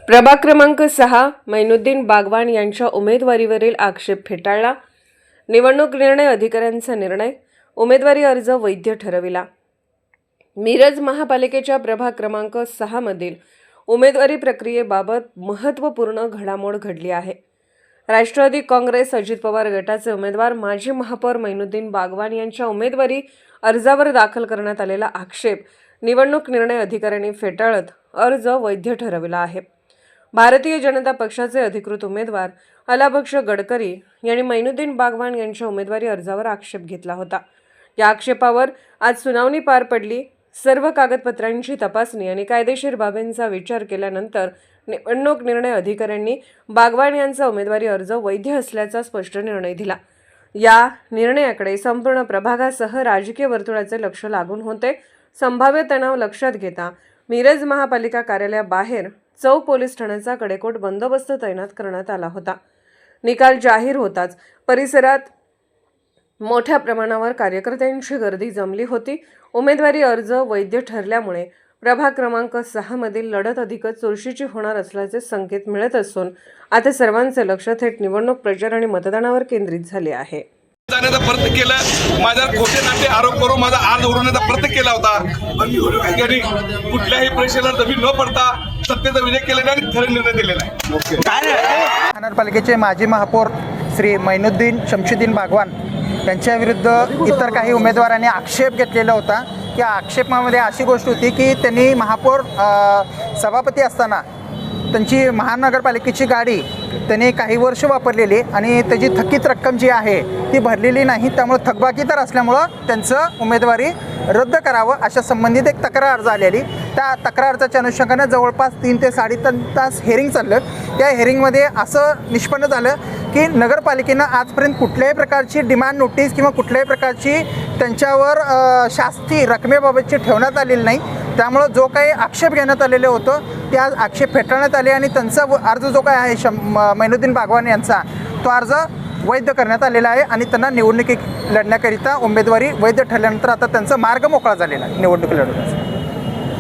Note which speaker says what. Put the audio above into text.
Speaker 1: प्रभाग क्रमांक 6 मैनुद्दीन बागवान यांच्या उमेदवारीवरील आक्षेप फेटाळला। निवडणूक निर्णय अधिकाऱ्यांचा निर्णय, उमेदवारी अर्ज वैध ठरविला। मिरज महापालिकेच्या प्रभाग क्रमांक 6 मधील उमेदवारी प्रक्रियेबाबत महत्त्वपूर्ण घडामोड घडली आहे। राष्ट्रवादी काँग्रेस अजित पवार गटाचे उमेदवार माजी महापौर मैनुद्दीन बागवान यांच्या उमेदवारी अर्जावर दाखल करण्यात आलेला आक्षेप निवडणूक निर्णय अधिकाऱ्यांनी फेटाळत अर्ज वैध ठरविला आहे। भारतीय जनता पक्षाचे अधिकृत उमेदवार अलाबक्ष गडकरी यांनी मैनुद्दीन बागवान यांच्या उमेदवारी अर्जावर आक्षेप घेतला होता। या आक्षेपावर आज सुनावणी पार पडली। सर्व कागदपत्रांची तपासणी आणि कायदेशीर बाबींचा विचार केल्यानंतर निवडणूक निर्णय अधिकाऱ्यांनी बागवान यांचा उमेदवारी अर्ज वैध असल्याचा स्पष्ट निर्णय दिला। या निर्णयाकडे संपूर्ण प्रभागासह राजकीय वर्तुळाचे लक्ष लागून होते। संभाव्य तणाव लक्षात घेता मिरज महापालिका कार्यालयाबाहेर चौ पोलीस ठाण्याचा कडेकोट बंदोबस्त तैनात करण्यात आला होता। निकाल जाहीर होताच परिसरात मोठ्या प्रमाणावर कार्यकर्त्यांची गर्दी जमली होती। उमेदवारी अर्ज वैध ठरल्यामुळे प्रभाग क्रमांक 6 मधील लढत अधिकच चुरशीची होणार असल्याचे संकेत मिळत असून आता सर्वांचे लक्ष थेट निवडणूक प्रचार आणि मतदानावर केंद्रित झाले आहे।
Speaker 2: जाण्याचा प्रयत्न केला, माझ्यावर खोटे नाटे आरोप करून माझा अर्ज उडवण्याचा प्रयत्न केला होता, पण मी कुठल्याही प्रेशरला दबी न पडता सत्तेचा विजय केलेला आणि खरे निर्णय दिलेला आहे।
Speaker 3: महानगरपालिकेचे माजी महापौर श्री मैनुद्दीन शमशुद्दीन बागवान यांच्या विरुद्ध इतर काही उमेदवारांनी आक्षेप घेतलेला होता। या आक्षेपामध्ये अशी गोष्ट होती की त्यांनी महापौर सभापती असताना त्यांची महानगरपालिकेची गाडी त्यांनी काही वर्ष वापरलेली आणि त्याची थकीत रक्कम जी आहे ती भरलेली नाही, त्यामुळे थकबाकीदार असल्यामुळं त्यांचं उमेदवारी रद्द करावं अशा संबंधित एक तक्रार अर्ज आलेली। त्या तक्रार अर्जाच्या अनुषंगाने जवळपास 3 ते 3.5 तास हेअरिंग चाललं। त्या हेअरिंगमध्ये असं निष्पन्न झालं की नगरपालिकेनं आजपर्यंत कुठल्याही प्रकारची डिमांड नोटीस किंवा कुठल्याही प्रकारची त्यांच्यावर शास्ती रकमेबाबतची ठेवण्यात आलेली नाही। त्यामुळं जो काही आक्षेप घेण्यात आलेले होतं ते आज आक्षेप फेटाळण्यात आले आणि त्यांचा अर्ज जो काय आहे मैनुद्दीन बागवान यांचा तो अर्ज वैध करण्यात आलेला आहे आणि त्यांना निवडणुकी लढण्याकरिता उमेदवारी वैध ठरल्यानंतर आता त्यांचा मार्ग मोकळा झालेला आहे निवडणूक लढवण्याचा।